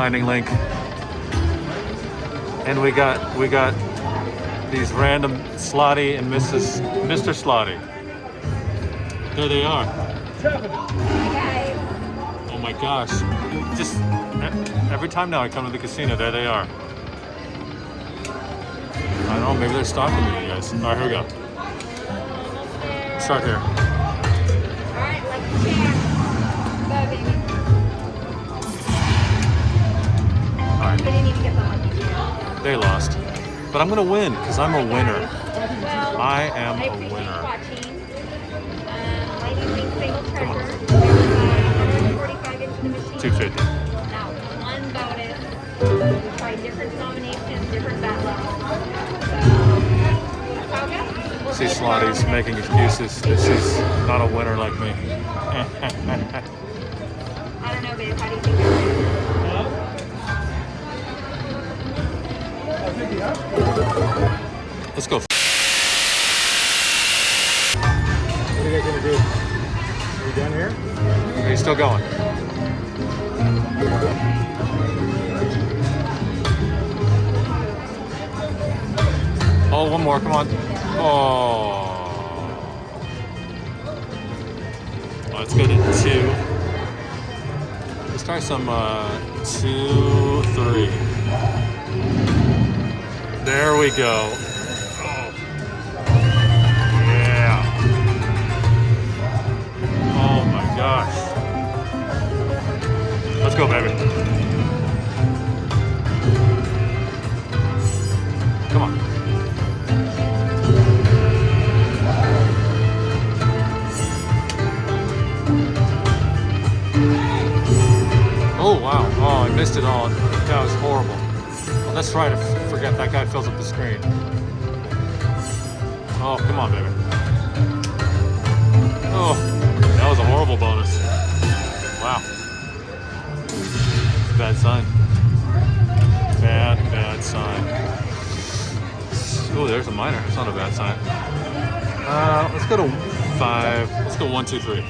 finding link. And we got these random Slotty and Mr. Slotty. There they are. Oh my gosh. Just every time now I come to the casino, there they are. I don't know, maybe they're stalking me, you guys. All right, here we go. Start here. Alright, let's check. Go, baby. Alright. We didn't even get the lucky chair. They lost. But I'm gonna win, because I'm a winner. Well, I am a appreciate winner. you watching. Lady Wing single Come on. treasure. There was 145 into the machine. 250. Now, one bonus. We tried different denominations, different bet levels. So, that's how it goes. See Slotty's making excuses. This is not a winner like me. I don't know, babe. How do you think that is? Let's go. What are you guys gonna do? Are you done here? Are you still going? Oh, one more, come on. Oh. Let's go to 2. Let's try some 2, 3. There we go. Oh. Yeah. Oh my gosh. Let's go, baby. Come on. Oh wow. Oh, I missed it all. That was horrible. Oh, that's right. I forget that guy fills up the screen. Oh, come on, baby. Oh, that was a horrible bonus. Wow. Bad sign. Bad sign. Oh, there's a minor. It's not a bad sign. Let's go to 5. Let's go 1, 2, 3.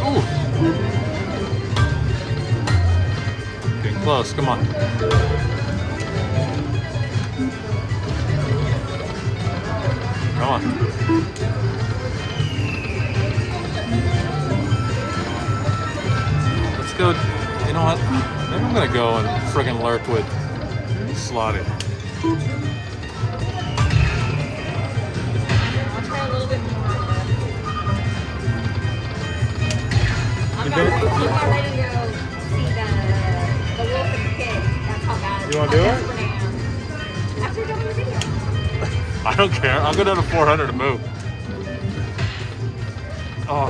Ooh. Getting close. Come on. Come on. Let's go. You know what? Maybe I'm gonna go and friggin' lurk with Slotty. I'll try a little bit more. I'm You not did? ready to go see the wolf and the pig. That's how bad. You wanna do it? Desperate I am. After doing the video. I don't care. I'll go down to 400 to move. Oh.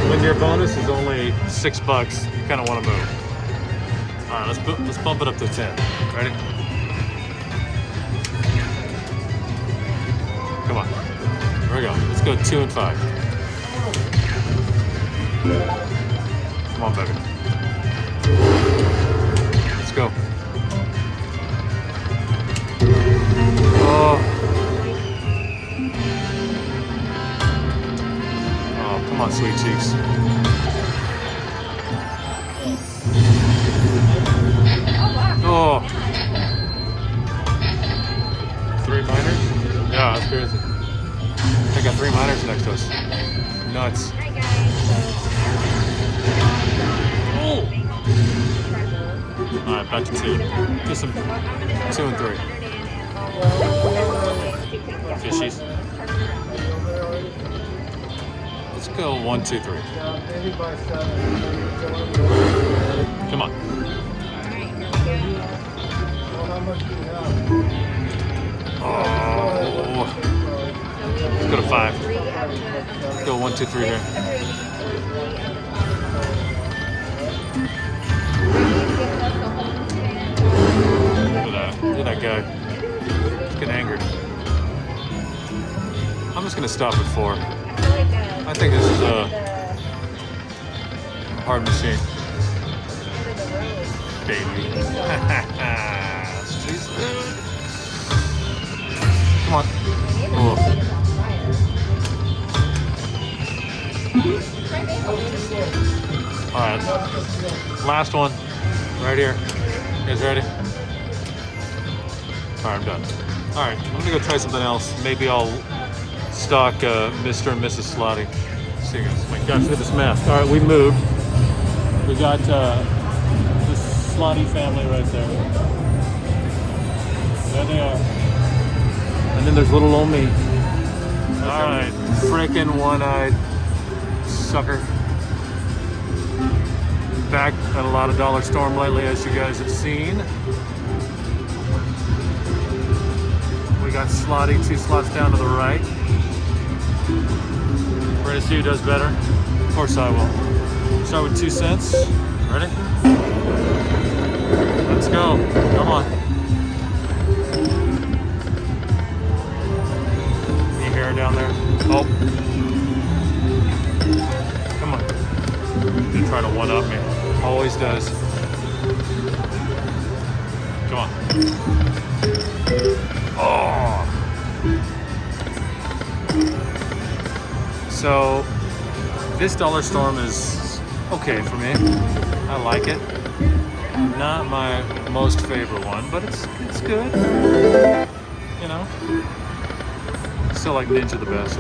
When your bonus is only $6, you kind of want to move. All right, let's bump it up to 10. Ready? Come on. Here we go. Let's go 2 and 5. Come on, baby. Let's go. Oh. Oh, come on, sweet cheeks. Oh. 3 minors? Yeah, that's crazy. They got 3 minors next to us. Nuts. Hi guys. Oh. All right, back to 2. Just some 2 and 3. Fishies. Let's go 1, 2, 3. Come on. Oh. Let's go to 5. Let's go 1, 2, 3 here. Look at that guy. He's getting angry. I'm just gonna stop at 4. I think this is a hard machine. Baby. Come on. Oh. Last one, right here. You guys ready? All right, I'm done. All right, I'm gonna go try something else. Maybe I'll stock Mr. and Mrs. Slotty. See you guys. Oh my gosh, look at this mess. All right, we moved. We got the Slotty family right there. There they are. And then there's little old me. All right, frickin' one-eyed sucker. Back at a lot of Dollar Storm lately, as you guys have seen. We got Slotty 2 slots down to the right. Ready to see who does better? Of course I will. Start with 2 cents. Ready? Let's go. Come on. Any hair down there? Oh. Come on. He's gonna try to one-up me. Always does. Come on. Oh. So this Dollar Storm is okay for me. I like it. Not my most favorite one, but it's good. You know. Still like Ninja the best.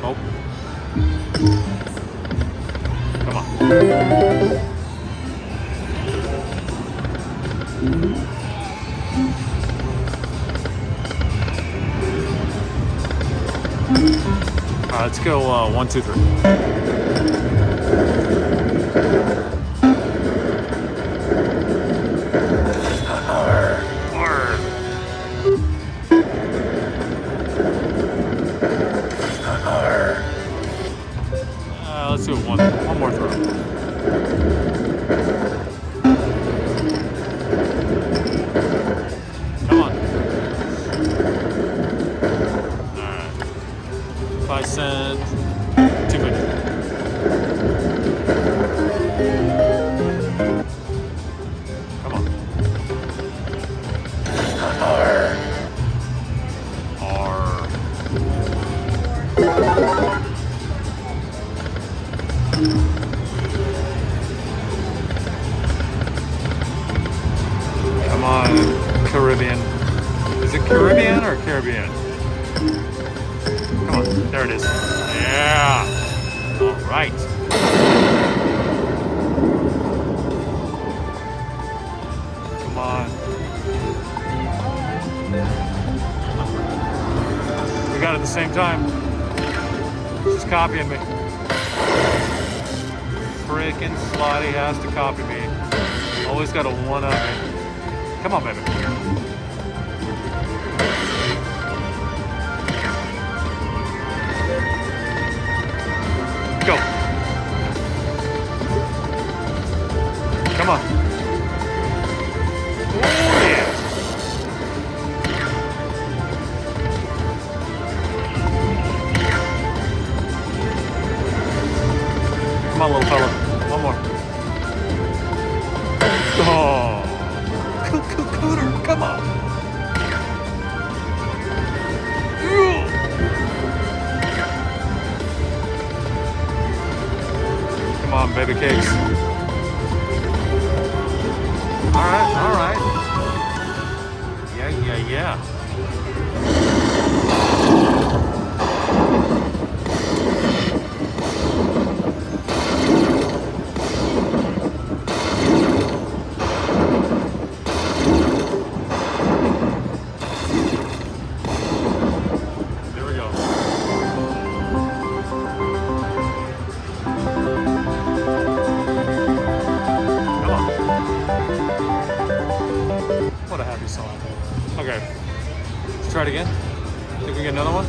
Oh. Come on. All right, let's go 1, 2, 3. Let's do one more throw. Come on. All right. 5 cents. 250. Come on. Come on, Caribbean. Is it Caribbean or Caribbean? Come on, there it is. Yeah. All right. Come on. We got it at the same time. She's copying me. Freaking Slotty has to copy me. Always got a one-up me. Come on, baby. Go. Come on. Oh, yeah. Come on, little fella. One more. Oh. Cooter, come on. Come on, baby cakes. All right, all right. Yeah. What a happy song. Okay, let's try it again. Think we can get another one?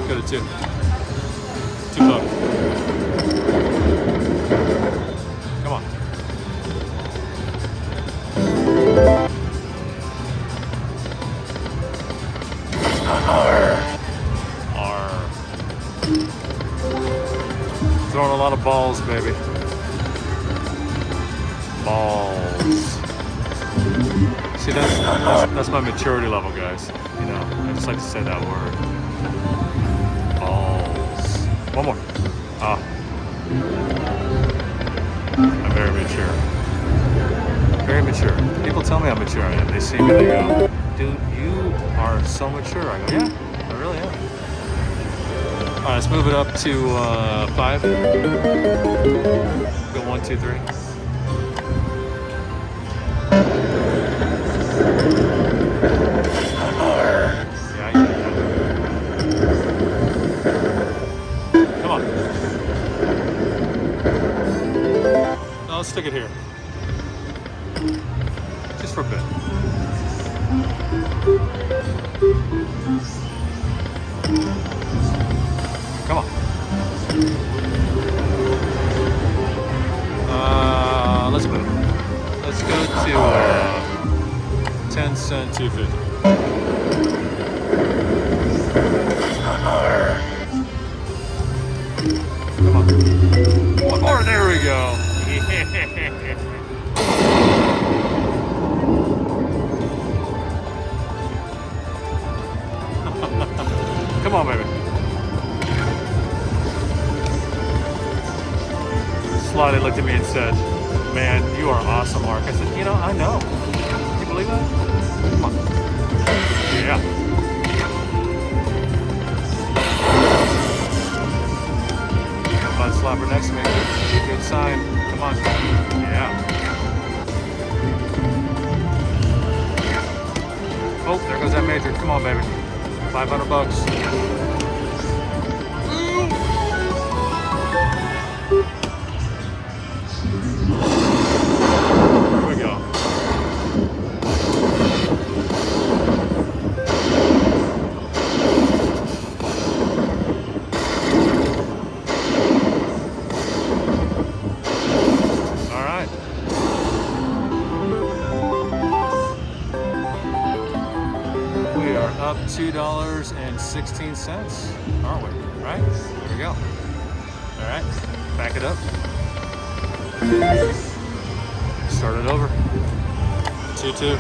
Go to 2. 2 low. Come on. Throwing a lot of balls, baby. Balls. See, that's my maturity level, guys. You know, I just like to say that word. Balls. One more. Ah. I'm very mature. Very mature. People tell me I'm mature. And they see me, they go, dude, you are so mature. I go, yeah, I really am. All right, let's move it up to 5. Go 1, 2, 3. Yeah. Come on. No, let's stick it here. Just for a bit. Come on. Let's move. Let's go to 10 cent 250. Come on. One more. There we go. Come on, baby. Slotty looked at me and said, man, you are awesome, Marc. I said, you know, I know. Can you believe that? Come on. Yeah. Butt slapper next to me. Good sign. Come on. Yeah. Oh, there goes that major. Come on, baby. $500. Here we go. All right. We are up $2.16, aren't we? Right? There we go. All right, back it up. Start it over. 2-2.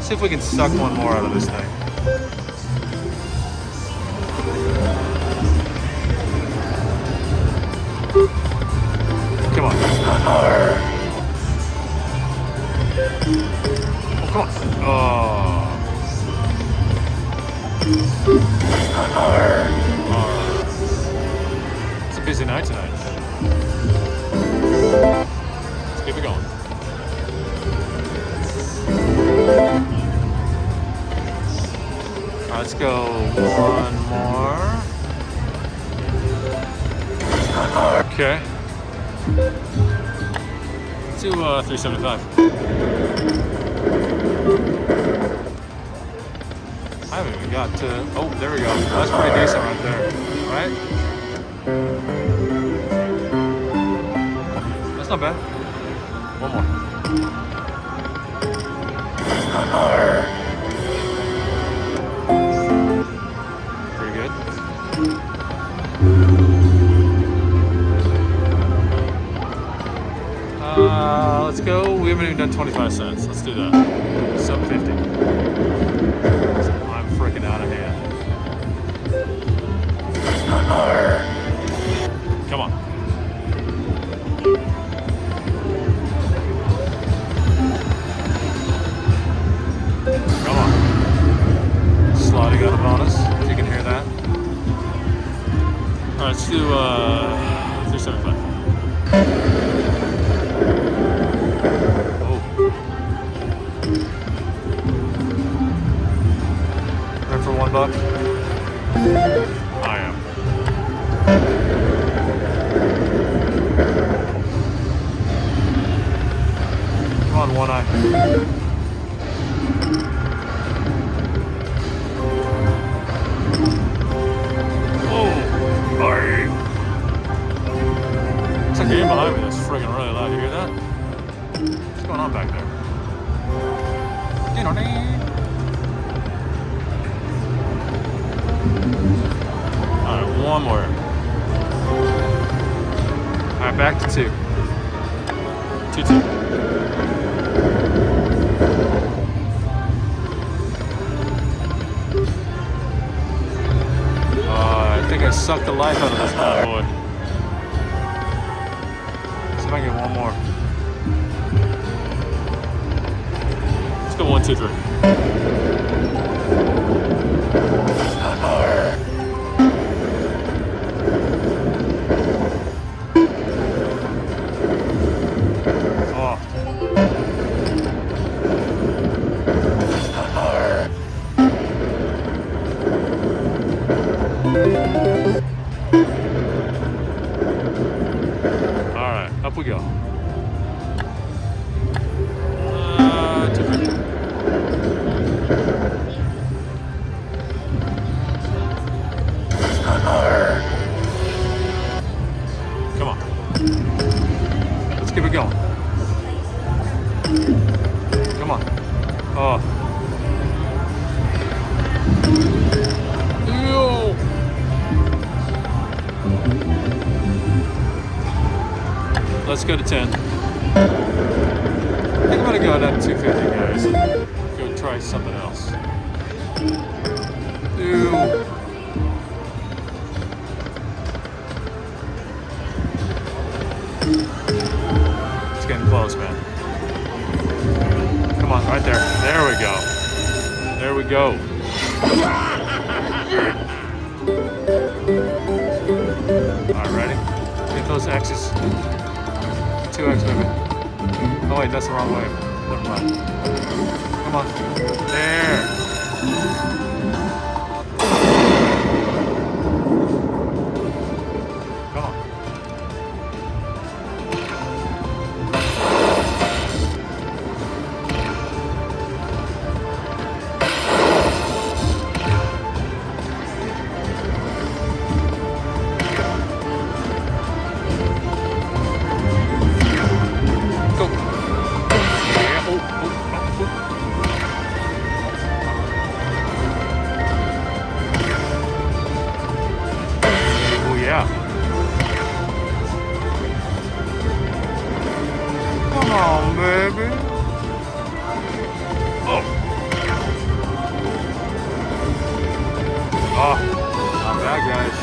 See if we can suck one more out of this thing. Come on. Oh, come on. Oh. It's a busy night tonight. Let's keep it going. All right, let's go one more. Okay. To 375. I haven't even got to. Oh, there we go. That's pretty decent right there, right? That's not bad. One more. Pretty good. Let's go. We haven't even done 25 cents. Let's do that. Sub 50. I'm freaking out of hand. Come on. Come on. Slotty got a bonus, if you can hear that. All right, let's do 375. For $1? I am. Come on, one eye. Oh, bye. It's like a game behind me that's friggin' really loud. You hear that? What's going on back there? You know, alright, one more. Alright, back to 2. 2-2. 2, 3. Oh. All right, up we go. 250. Come on. Let's keep it going. Come on. Oh. Ew. Let's go to 10. I think I'm gonna go down to 250, guys. Go try something else. Ew. It's getting close, man. Come on, right there. There we go. There we go. All right, ready? Get those X's. 2X, baby. Oh wait, that's the wrong way. Never mind. Come on. There. Come on. Go. Yeah. Oh. Oh, yeah. Come on, baby. Oh. Oh, not bad, guys.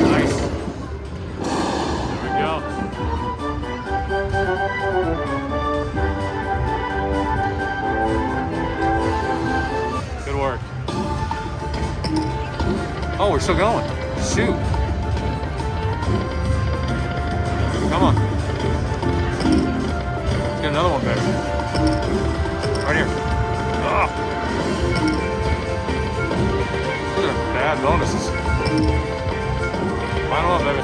Nice. There we go. Good work. Oh, we're still going. Shoot. Come on. Let's get another one, baby. Right here. Ah. Those are bad bonuses. Final one, baby.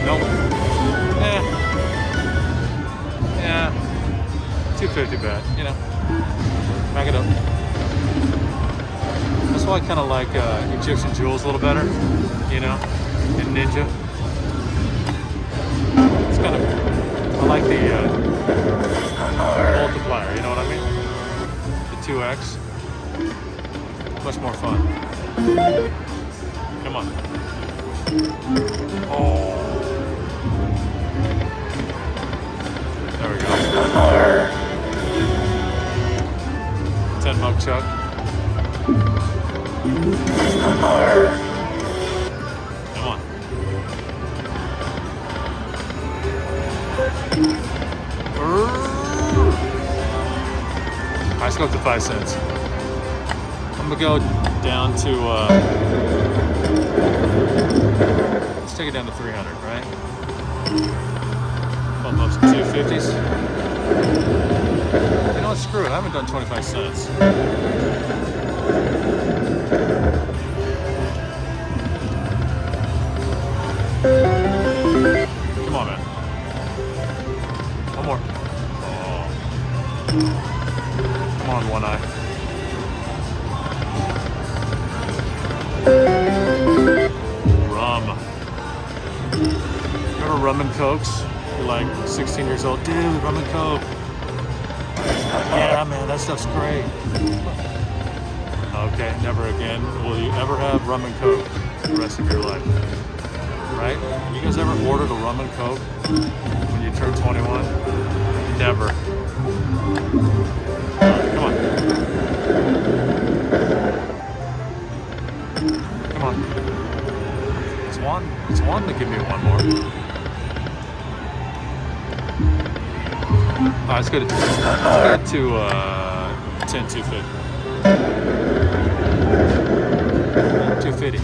Nope. Yeah. 250 bad, you know. Back it up. That's why I kind of like Egyptian Jewels a little better, you know, and Ninja. It's kind of, I like the multiplier, you know what I mean? The 2X. Much more fun. Come on. Oh. There we go. 10 mug chuck. Come on. Alright, let's go up to 5 cents. I'm gonna go down to let's take it down to 300, right? Bump up some 250s. You know what, screw it, I haven't done 25 cents. Come on, man. One more. Oh. Come on, one eye. Rum. Remember rum and cokes? You're like 16 years old. Dude, rum and coke. Yeah, man, that stuff's great. Okay, never again will you ever have rum and coke the rest of your life. right? You guys ever ordered a rum and coke when you turn 21? Never. Come on. Come on. It's one to give me one more. Alright, let's go to 10 250. 250.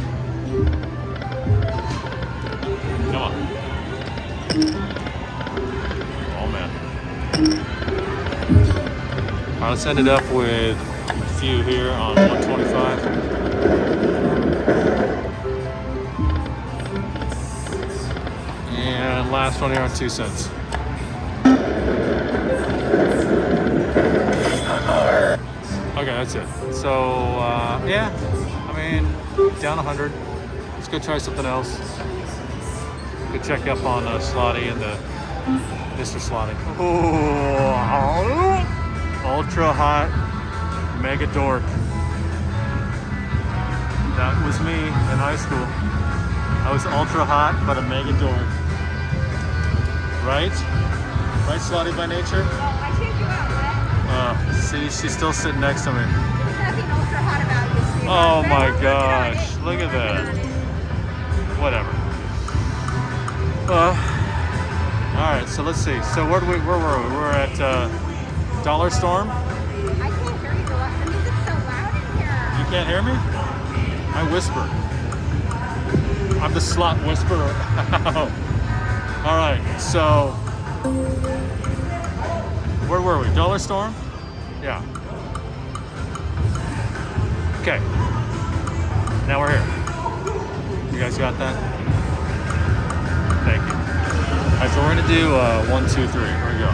Come on. Oh man. Alright, let's end it up with a few here on 125. And last one here on 2 cents. Okay, that's it. So, yeah, I mean, down 100. Let's go try something else. Go check up on Slotty and Mr. Slotty. Oh, ultra hot, mega dork. That was me in high school. I was ultra hot, but a mega dork. Right? Right, Slotty by Nature? Oh, I changed you out, what? See, she's still sitting next to me. There's nothing ultra hot about you, Steve. Oh my gosh, look at that. Whatever. Alright, so let's see. So where were we? We're at Dollar Storm. I can't hear you. The music's so loud in here. You can't hear me? I whisper. I'm the slot whisperer. Alright, so where were we? Dollar Storm? Yeah. Okay. Now we're here. You guys got that? Thank you. Alright, so we're gonna do 1, 2, 3. Here we go.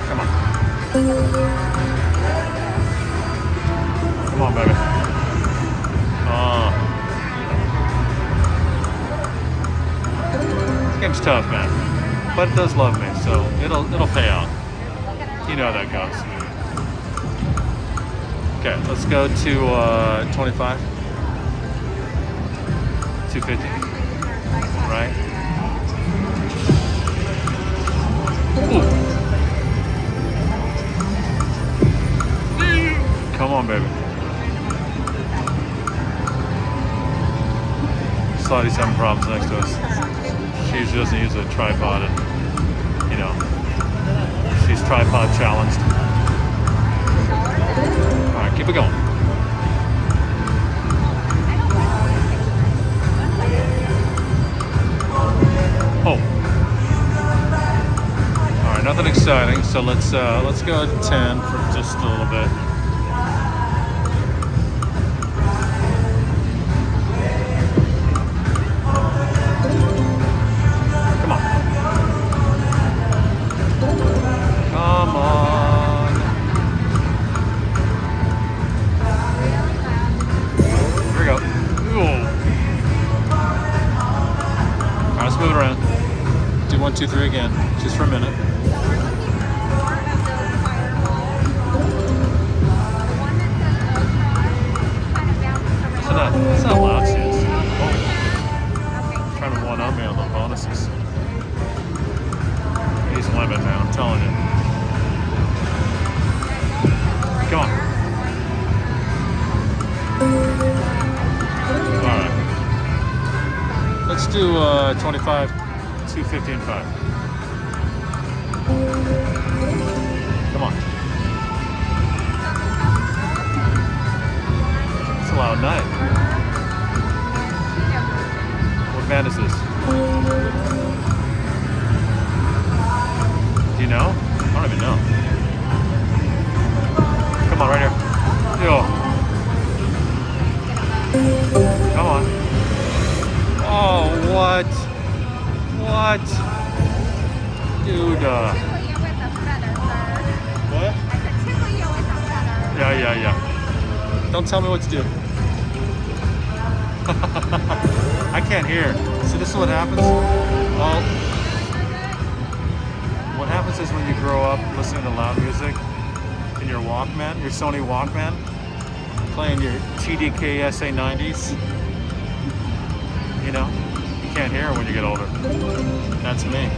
Come on. Come on, baby. This game's tough, man. But it does love me, so it'll pay out. You know how that goes. Okay, let's go to 25. 250. Right? Ooh. Come on, baby. Slotty's having problems next to us. She usually doesn't use a tripod, and you know, she's tripod challenged. All right, keep it going. Oh. All right, nothing exciting. So let's go to 10 for just a little bit. Move it around. Do 1, 2, 3 again, just for a minute. That's not loud, sis. Oh. Trying to one up me on the bonuses. He's lemon now, I'm telling you. Come on. Alright. Let's do 25, 250, and 5. Come on. It's a loud night. What band is this? Do you know? I don't even know. Come on, right here. Yo. Come on. Oh, what? What? Dude, What? Yeah. Don't tell me what to do. I can't hear. So this is what happens. Well, what happens is when you grow up listening to loud music in your Walkman, your Sony Walkman, playing your TDK SA90s. You know, you can't hear when you get older. That's me.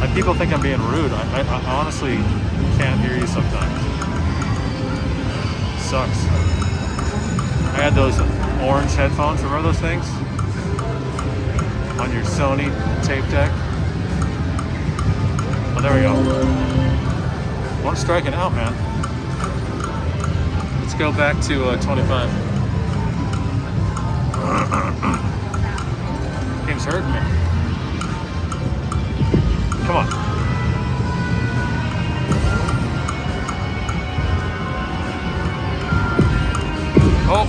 Like, people think I'm being rude. I honestly can't hear you sometimes. Sucks. I had those orange headphones. Remember those things? On your Sony tape deck. Oh, there we go. Well, I'm striking out, man. Let's go back to 25. Game's hurting me. Come on. Oh,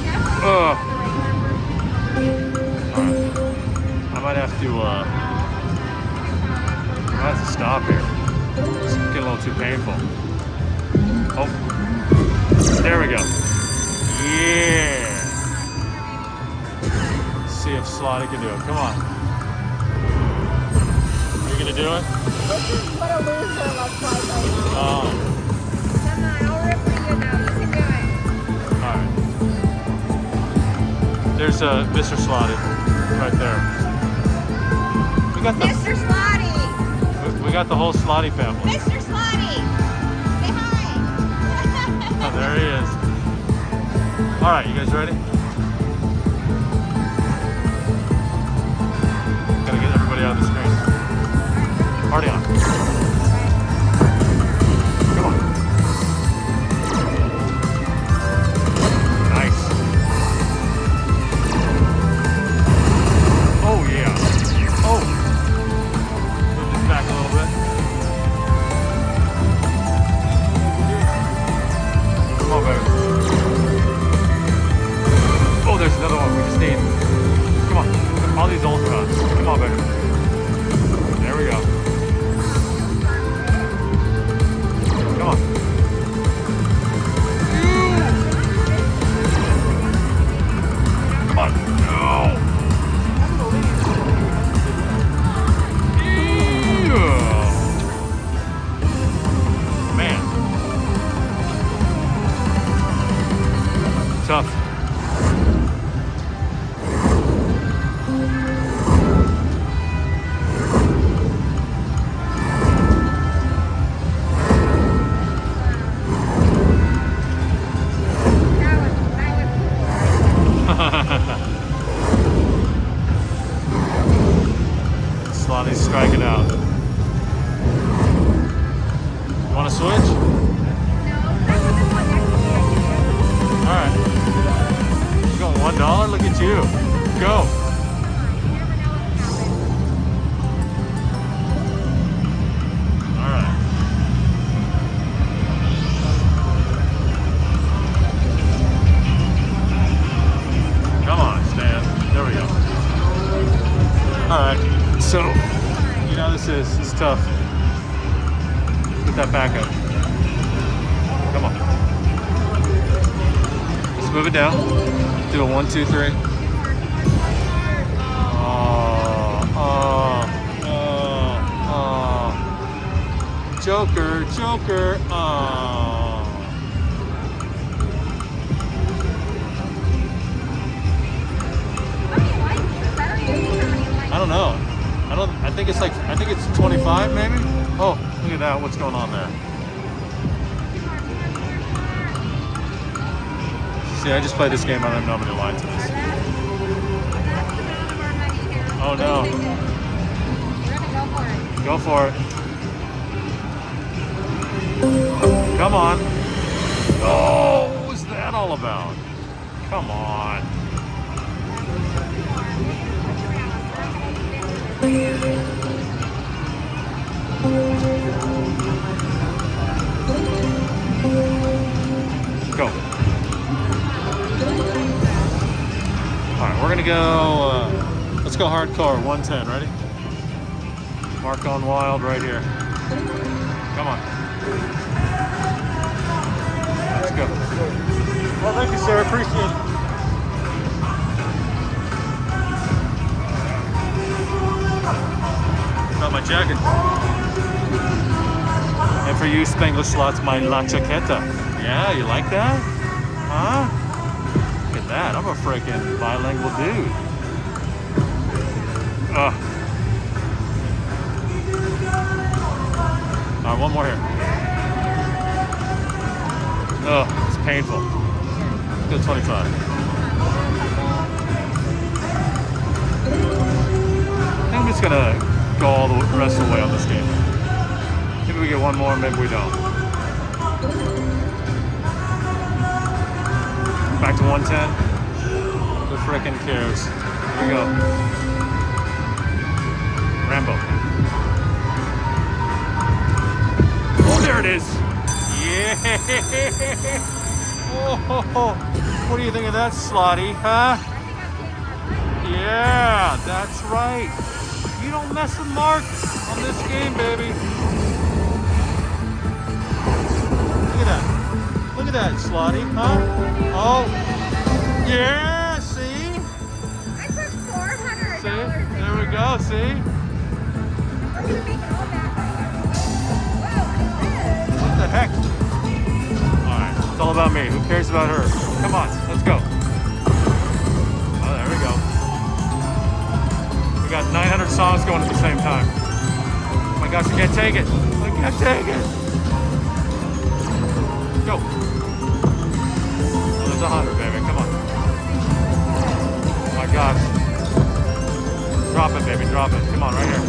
I might have to stop here. It's getting a little too painful. Oh, there we go. Yeah. Let's see if Slotty can do it. Come on. Are you gonna do it? This is what a loser looks like right now. Oh. Come on, I'll rip for you now. You can do it. All right. There's Mr. Slotty right there. We got the Mr. Slotty! we got the whole Slotty family. Mr. Slotty! Say hi! Oh, there he is. All right, you guys ready? Gotta get everybody out of the screen. Party on. Come on. Nice. Oh, yeah. Oh. Move this back a little bit. Come on, baby. Oh, there's another one we just need. Come on. All these ultras. Come on, baby. There we go. Come on. Come on. No. Man. Tough. Slotty's striking out. You want to switch? Alright. You're going $1? Look at you. Go. Alright. Come on, Stan. There we go. Alright. So, you know this is. It's tough. Get that back up. Come on. Let's move it down. Do a 1, 2, 3. Joker, Joker. I don't know. I think it's 25 maybe? Oh, look at that. What's going on there? See, I just played this game. I don't even know how many lines it is. Oh no. Go for it. Come on. Oh, what was that all about? Come on. Go. Alright, we're gonna go, let's go hardcore, 110, ready? Marc on wild right here. Come on. Let's go. Well, thank you, sir, appreciate it. Got my jacket. And for you Spanglish slots, my La Chaqueta. Yeah, you like that? Huh? Look at that. I'm a freaking bilingual dude. Ugh. All right, one more here. Oh, it's painful. Let's go 25. I think I'm just gonna go all the rest of the way on this game. Maybe we get one more, maybe we don't. Back to 110. Who frickin' cares? Here we go. Rambo. Oh, there it is. Yeah. Oh, what do you think of that, Slotty? Huh? Yeah, that's right. You don't mess with Marc on this game, baby. Look at that. Look at that, Slotty, huh? Oh, yeah, see? I put $400. See? There we go, see? We're gonna make all that. What the heck? Alright, it's all about me. Who cares about her? Come on, let's go. Oh, there we go. We got 900 songs going at the same time. Oh my gosh, I can't take it. I can't take it. Go. Oh, there's 100, baby. Come on. Oh my gosh. Drop it, baby. Drop it. Come on, right here.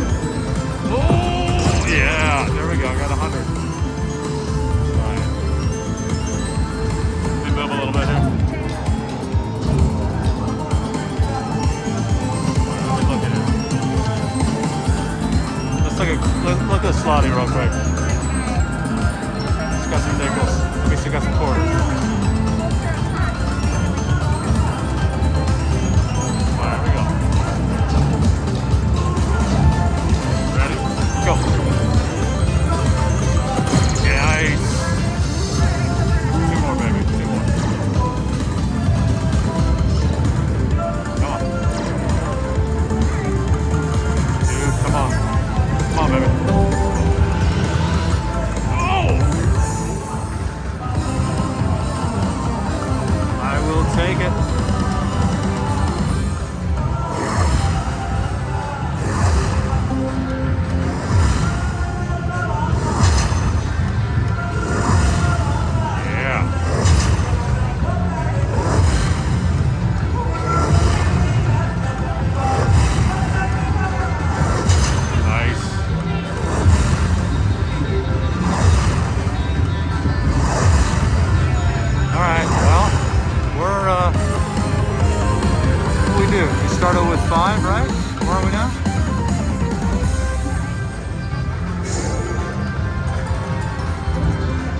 Oh, yeah. There we go. I got 100. All right. Let me move a little bit here. Let me look at it. Let's look at Slotty real quick. She's got some nickels. Let me see, got some quarters. All right, here we go. Ready? Go. Nice. Two more, baby. Two more. Come on. Dude, come on. Come on, baby. Oh! I will take it. Yeah. Nice. All right, well, we're, what do we do? We started with 5, right? Where are we now?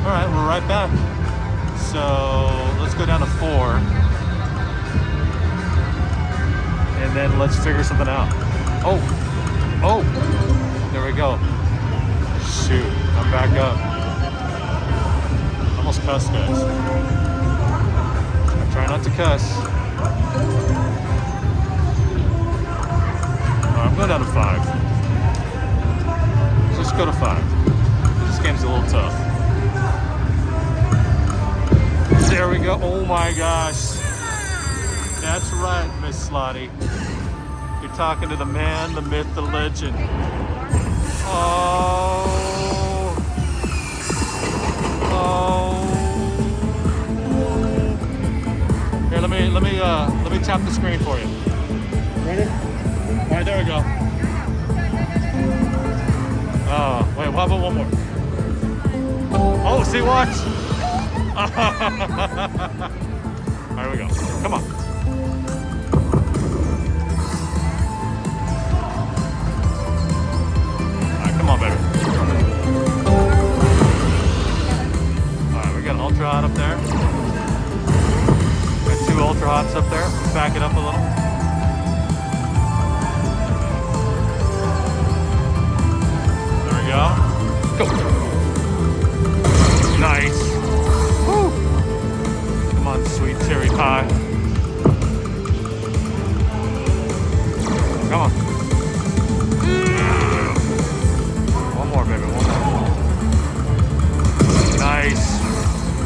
All right, we're right back. So let's go down to 4. And then let's figure something out. Oh, there we go. Shoot, I'm back up. Almost cussed, guys. I try not to cuss. Alright, I'm going down to 5. Let's just go to 5. This game's a little tough. There we go. Oh my gosh. That's right, Miss Slotty. You're talking to the man, the myth, the legend. Oh. Here, let me tap the screen for you. Ready? All right, there we go. Oh, wait, how about one more? Oh, see, watch. All right, here we go. Come on. All right, come on, baby. All right, we got an ultra hot up there. Got 2 ultra hots up there. Let's back it up a little. There we go. Go. Nice. Woo. Come on, sweet cherry pie. Come on. One more, baby. One more. Nice.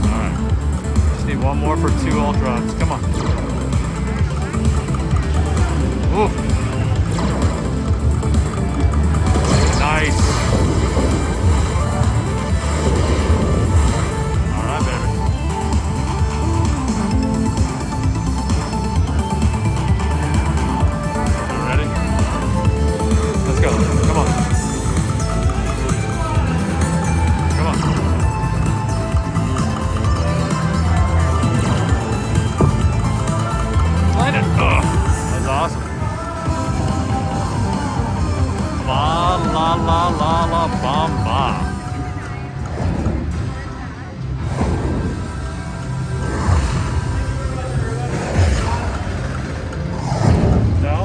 All right. One more for 2 all drops. Come on. Ooh. Nice. All right, baby. You ready? Let's go. Come on. Come on. Land it. Ugh. That's awesome. La la la la la bamba. No?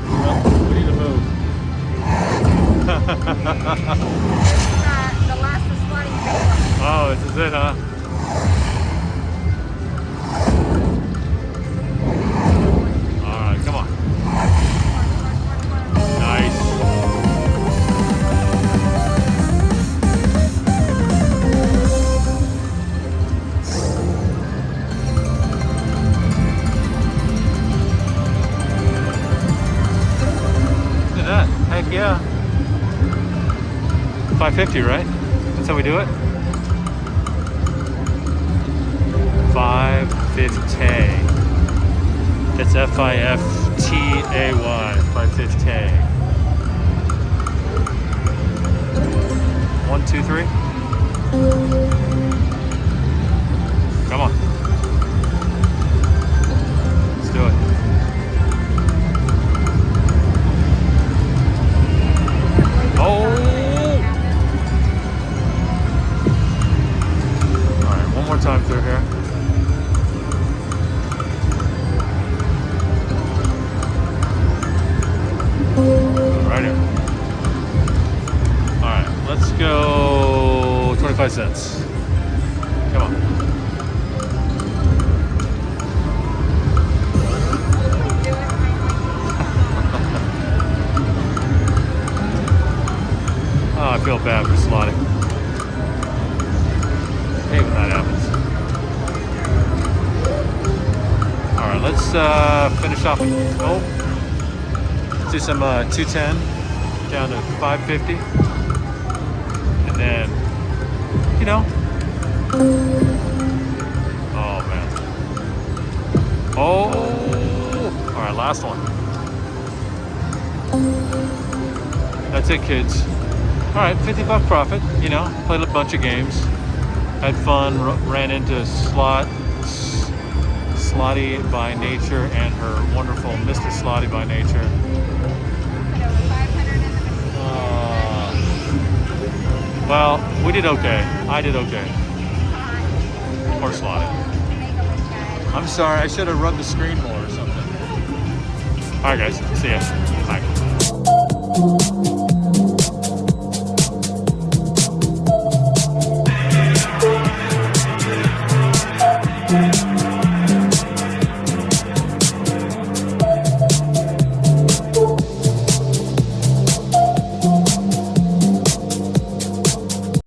Well, we need to move. The last was Slotty By Nature. Oh, this is it, huh? All right, come on. Nice. Look at that. Heck yeah. 550, right? That's how we do it? 550. It's F-I-F-T-A-Y. 550. 1, 2, 3. Come on. Let's do it. Oh! Alright, one more time through here. Right here. Alright, let's go 25 cents. Come on. Oh, I feel bad for Slotty. I hate when that happens. Alright, let's finish off. Oh. Let's do some 210 down to 550. And then, you know. Oh, man. Oh. Alright, last one. That's it, kids. Alright, $50 profit, you know, played a bunch of games. Had fun, ran into Slotty By Nature and her wonderful Mr. Slotty By Nature. Well, we did okay. I did okay. Poor Slotty. I'm sorry, I should have rubbed the screen more or something. Alright guys, see ya. Bye.